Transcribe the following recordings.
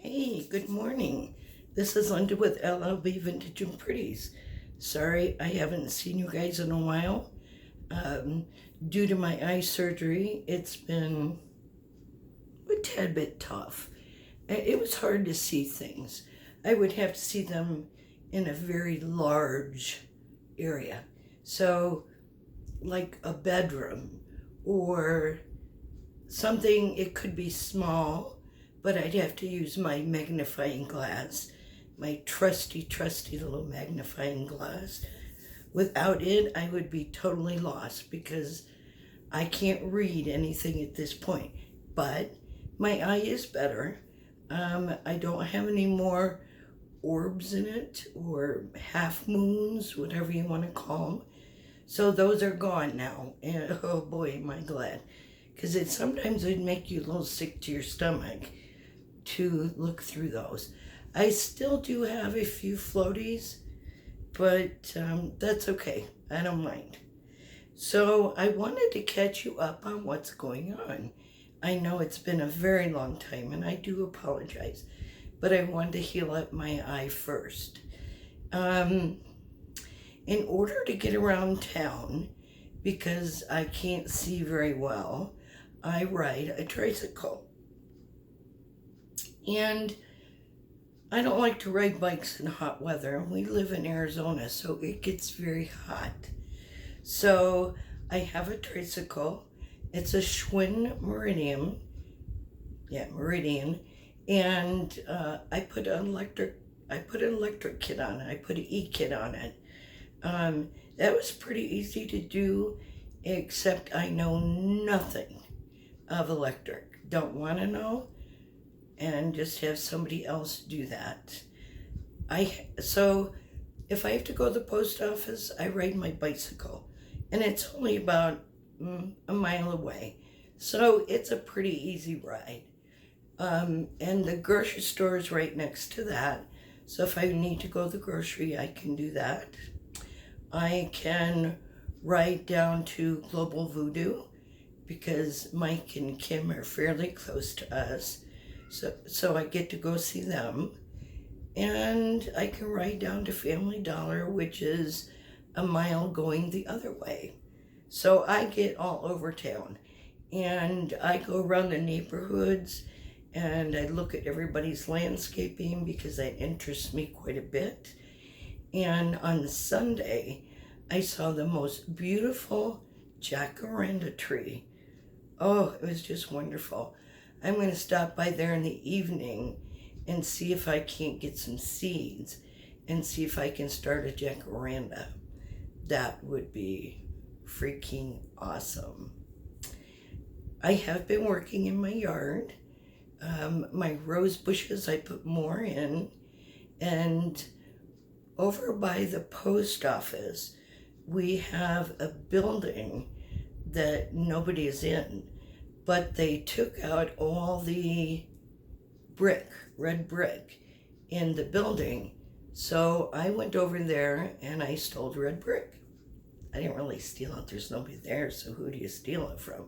Hey, good morning. This is Linda with LLB Vintage and Pretties. Sorry I haven't seen you guys in a while. Um, Due to my eye surgery, it's been a tad bit tough. It was hard to see things. I would have to see them in a very large area. So, like a bedroom or something, it could be small, but I'd have to use my magnifying glass, my trusty little magnifying glass. Without it, I would be totally lost because I can't read anything at this point. But my eye is better. I don't have any more orbs in it or half moons, whatever you want to call them. So those are gone now. And oh boy, am I glad. Because it sometimes would make you a little sick to your stomach to look through those. I still do have a few floaties, but that's okay. I don't mind. So I wanted to catch you up on what's going on. I know it's been a very long time, and I do apologize, but I wanted to heal up my eye first. In order to get around town, because I can't see very well, I ride a tricycle. And I don't like to ride bikes in hot weather. We live in Arizona, so it gets very hot. So I have a tricycle. It's a Schwinn Meridian. Yeah, Meridian. And I put an electric kit on it. I put an e-kit on it. That was pretty easy to do, except I know nothing of electric. Don't want to know, and just have somebody else do that. So if I have to go to the post office, I ride my bicycle, and it's only about a mile away, so it's a pretty easy ride. And the grocery store is right next to that, so if I need to go to the grocery, I can do that. I can ride down to Global Voodoo because Mike and Kim are fairly close to us. So I get to go see them. And I can ride down to Family Dollar, which is a mile going the other way. So I get all over town. And I go around the neighborhoods and I look at everybody's landscaping because that interests me quite a bit. And on Sunday, I saw the most beautiful jacaranda tree. Oh, it was just wonderful. I'm going to stop by there in the evening and see if I can't get some seeds and see if I can start a jacaranda. That would be freaking awesome. I have been working in my yard. My rose bushes, I put more in, and over by the post office, we have a building that nobody is in, but they took out all the red brick in the building. So I went over there and I stole red brick. I didn't really steal it, there's nobody there, so who do you steal it from?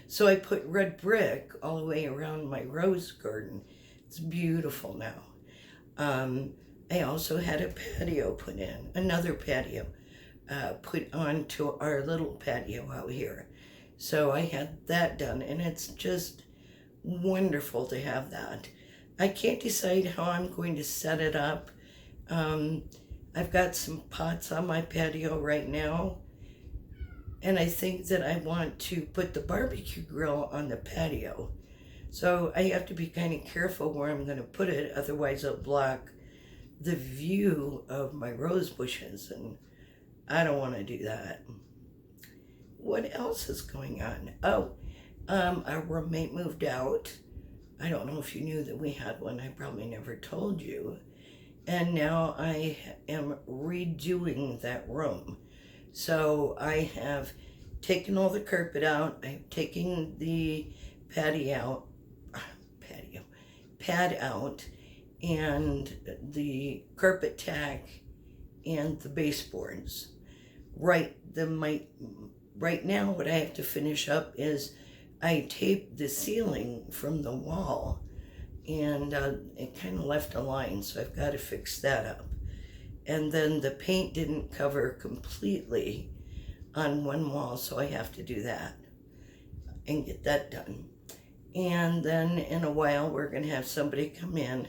So I put red brick all the way around my rose garden. It's beautiful now. I also had a patio put in, another patio put onto our little patio out here. So I had that done, and it's just wonderful to have that. I can't decide how I'm going to set it up. I've got some pots on my patio right now, and I think that I want to put the barbecue grill on the patio. So I have to be kind of careful where I'm going to put it, otherwise it'll block the view of my rose bushes, and I don't want to do that. What else is going on? Oh, our roommate moved out. I don't know if you knew that we had one. I probably never told you. And now I am redoing that room. So I have taken all the carpet out. I've taken the pad out, and the carpet tack and the baseboards. Right now what I have to finish up is I taped the ceiling from the wall, and it kind of left a line, so I've got to fix that up. And then the paint didn't cover completely on one wall, so I have to do that and get that done. And then in a while we're going to have somebody come in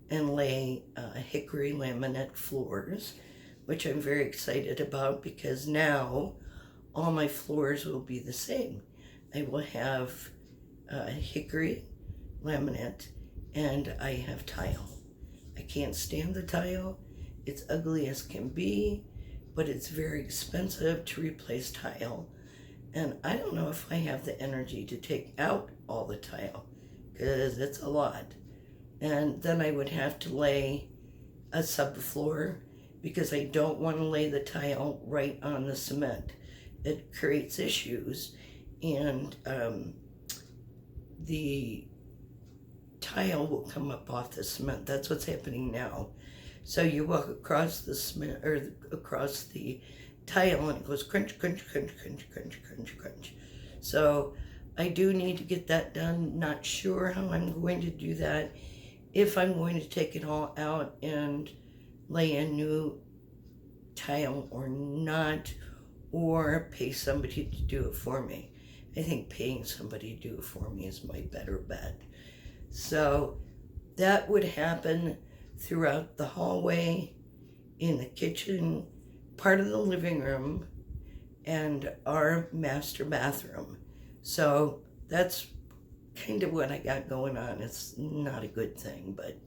and lay hickory laminate floors, which I'm very excited about, because now all my floors will be the same. I will have hickory laminate, and I have tile. I can't stand the tile. It's ugly as can be, but it's very expensive to replace tile. And I don't know if I have the energy to take out all the tile, because it's a lot. And then I would have to lay a subfloor, because I don't want to lay the tile right on the cement. It creates issues, and the tile will come up off the cement. That's what's happening now. So you walk across the cement, or across the tile, and it goes crunch, crunch, crunch, crunch, crunch, crunch, crunch. So I do need to get that done. Not sure how I'm going to do that, if I'm going to take it all out and lay a new tile or not, or pay somebody to do it for me. I think paying somebody to do it for me is my better bet. So that would happen throughout the hallway, in the kitchen, part of the living room, and our master bathroom. So that's kind of what I got going on. It's not a good thing, but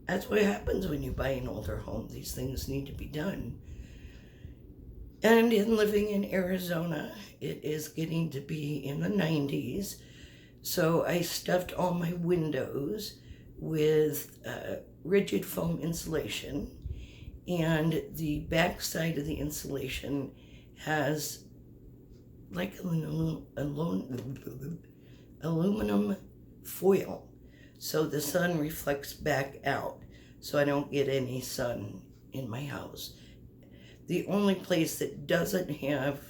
that's what happens when you buy an older home. These things need to be done. And in living in Arizona, it is getting to be in the 90s. So I stuffed all my windows with rigid foam insulation, and the back side of the insulation has like aluminum foil, so the sun reflects back out, so I don't get any sun in my house. The only place that doesn't have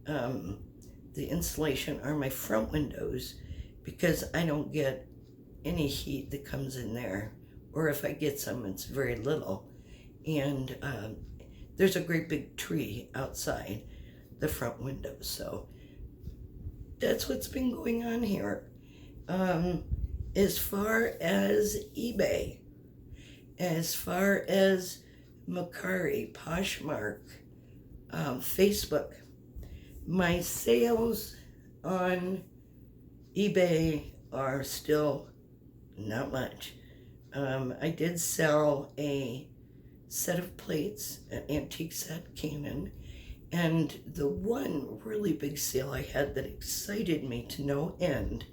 the insulation are my front windows, because I don't get any heat that comes in there, or if I get some, it's very little. And there's a great big tree outside the front window, so that's what's been going on here. As far as eBay, as far as Mercari, Poshmark, Facebook, my sales on eBay are still not much. I did sell a set of plates, an antique set, Canon, and the one really big sale I had that excited me to no end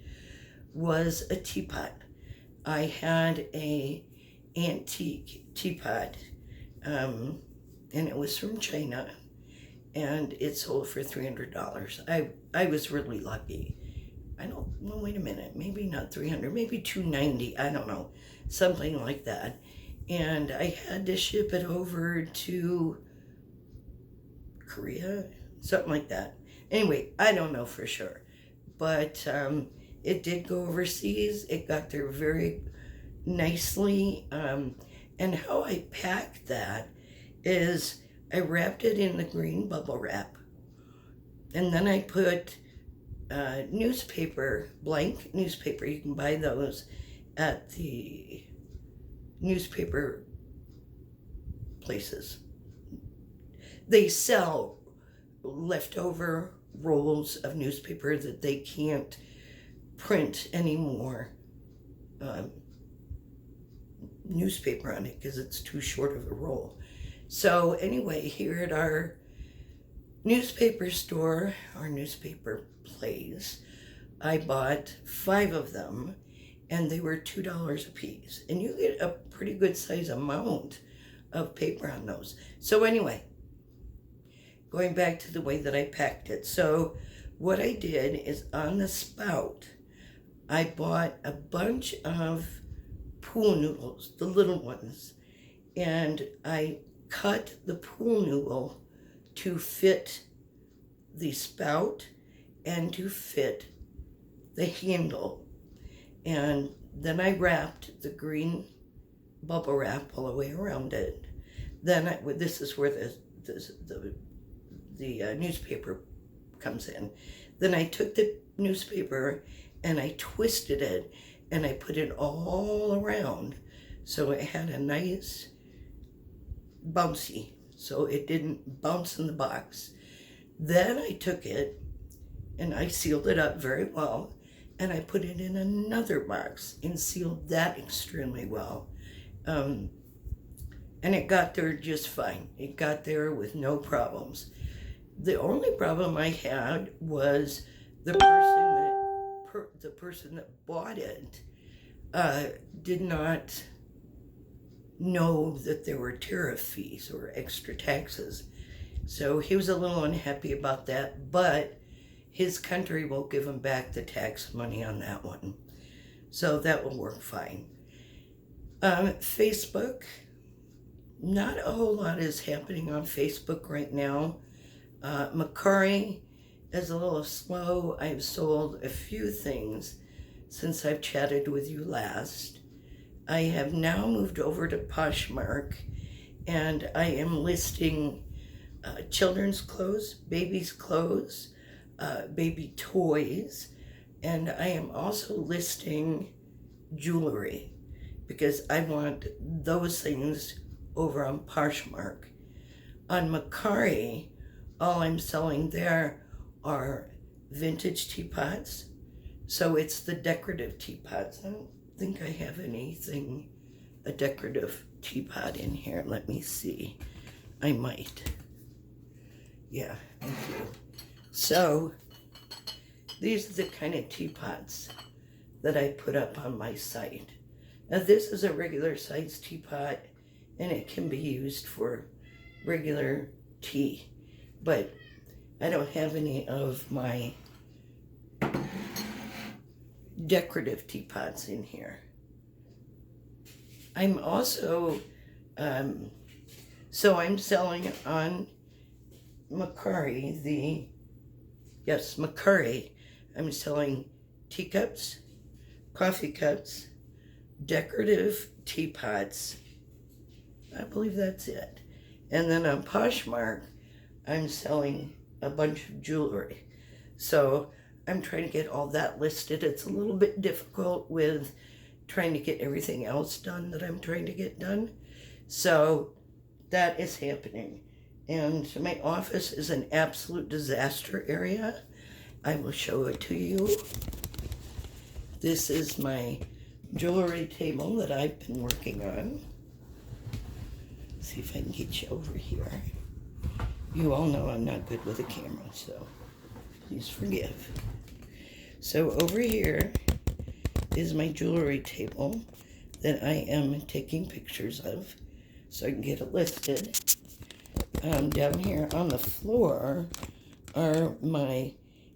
was a teapot. I had a antique teapot, and it was from China, and it sold for $300. I was really lucky. I don't, well, wait a minute, maybe not 300, maybe 290, I don't know, something like that. And I had to ship it over to Korea, something like that. Anyway, I don't know for sure, but it did go overseas. It got there very nicely, and how I packed that is I wrapped it in the green bubble wrap, and then I put newspaper, blank newspaper. You can buy those at the newspaper places. They sell leftover rolls of newspaper that they can't print anymore newspaper on it because it's too short of a roll. So anyway, here at our newspaper store, our newspaper place, I bought 5 of them, and they were $2 a piece, and you get a pretty good size amount of paper on those. So anyway, going back to the way that I packed it. So what I did is, on the spout, I bought a bunch of pool noodles, the little ones, and I cut the pool noodle to fit the spout and to fit the handle. And Then I wrapped the green bubble wrap all the way around it. Then this is where the newspaper comes in. Then I took the newspaper and I twisted it and I put it all around so it had a nice bouncy, so it didn't bounce in the box. Then I took it and I sealed it up very well, and I put it in another box and sealed that extremely well. And it got there just fine. It got there with no problems. The only problem I had was the person that bought it did not know that there were tariff fees or extra taxes. So he was a little unhappy about that, but his country will give him back the tax money on that one. So that will work fine. Facebook, not a whole lot is happening on Facebook right now. Macari is a little slow. I've sold a few things since I've chatted with you last. I have now moved over to Poshmark, and I am listing children's clothes, babies' clothes, baby toys, and I am also listing jewelry because I want those things over on Poshmark. On Macari, all I'm selling there are vintage teapots, so it's the decorative teapots. I don't think I have anything, a decorative teapot in here. Let me see. I might. Yeah, I do. So these are the kind of teapots that I put up on my site. Now this is a regular size teapot, and it can be used for regular tea, but I don't have any of my decorative teapots in here. I'm also, so I'm selling on Macari, Macari, I'm selling teacups, coffee cups, decorative teapots. I believe that's it. And then on Poshmark, I'm selling a bunch of jewelry. So I'm trying to get all that listed. It's a little bit difficult with trying to get everything else done that I'm trying to get done. So that is happening. And my office is an absolute disaster area. I will show it to you. This is my jewelry table that I've been working on. Let's see if I can get you over here. You all know I'm not good with a camera, so please forgive. So over here is my jewelry table that I am taking pictures of so I can get it listed. Down here on the floor are my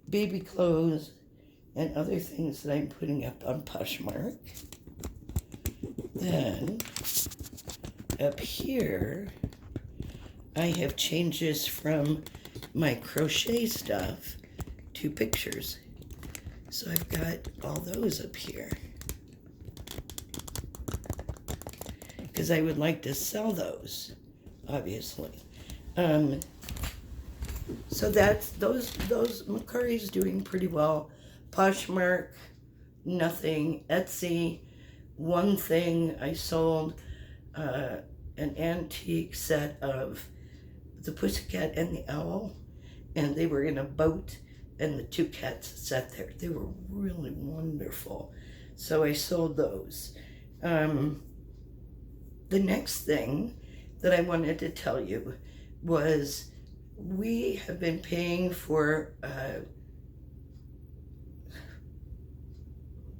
baby clothes and other things that I'm putting up on Poshmark. Then up here I have changes from my crochet stuff to pictures. So I've got all those up here because I would like to sell those, obviously. So that's those Macari's doing pretty well. Poshmark, nothing. Etsy, one thing. I sold an antique set of the Pussycat and the Owl, and they were in a boat, and the two cats sat there. They were really wonderful. So I sold those. The next thing that I wanted to tell you was we have been paying for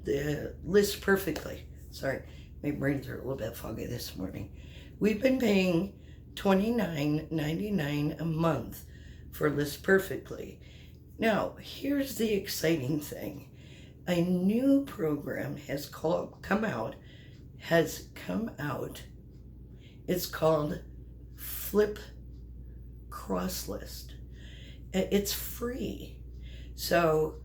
the List Perfectly. Sorry, my brains are a little bit foggy this morning. We've been paying $29.99 a month for List Perfectly. Now, here's the exciting thing. A new program has come out. It's called Flip Crosslist. It's free. So,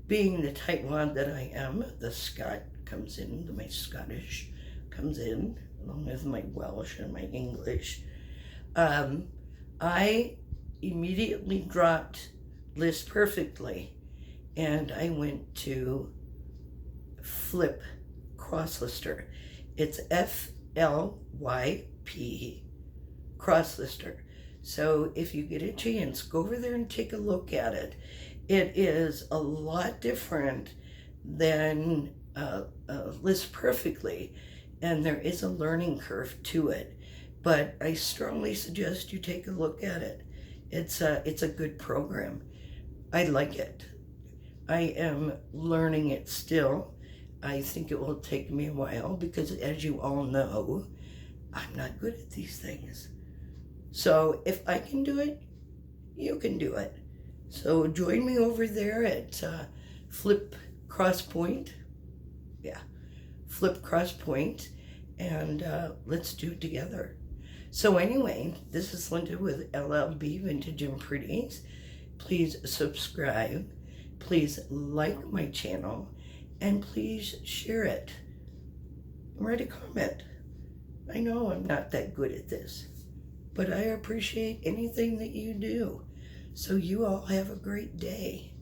being the tightwad that I am, the Scott comes in, my Scottish comes in, along with my Welsh and my English. I immediately dropped List Perfectly, and I went to Flip Crosslister. It's FLYP Crosslister. So if you get a chance, go over there and take a look at it. It is a lot different than List Perfectly, and there is a learning curve to it. But I strongly suggest you take a look at it. It's a good program. I like it. I am learning it still. I think it will take me a while because, as you all know, I'm not good at these things. So if I can do it, you can do it. So join me over there at Flip Crosspoint. Yeah, Flip Crosspoint, and let's do it together. So anyway, this is Linda with LLB Vintage and Pretties. Please subscribe. Please like my channel. And please share it. Write a comment. I know I'm not that good at this, but I appreciate anything that you do. So you all have a great day.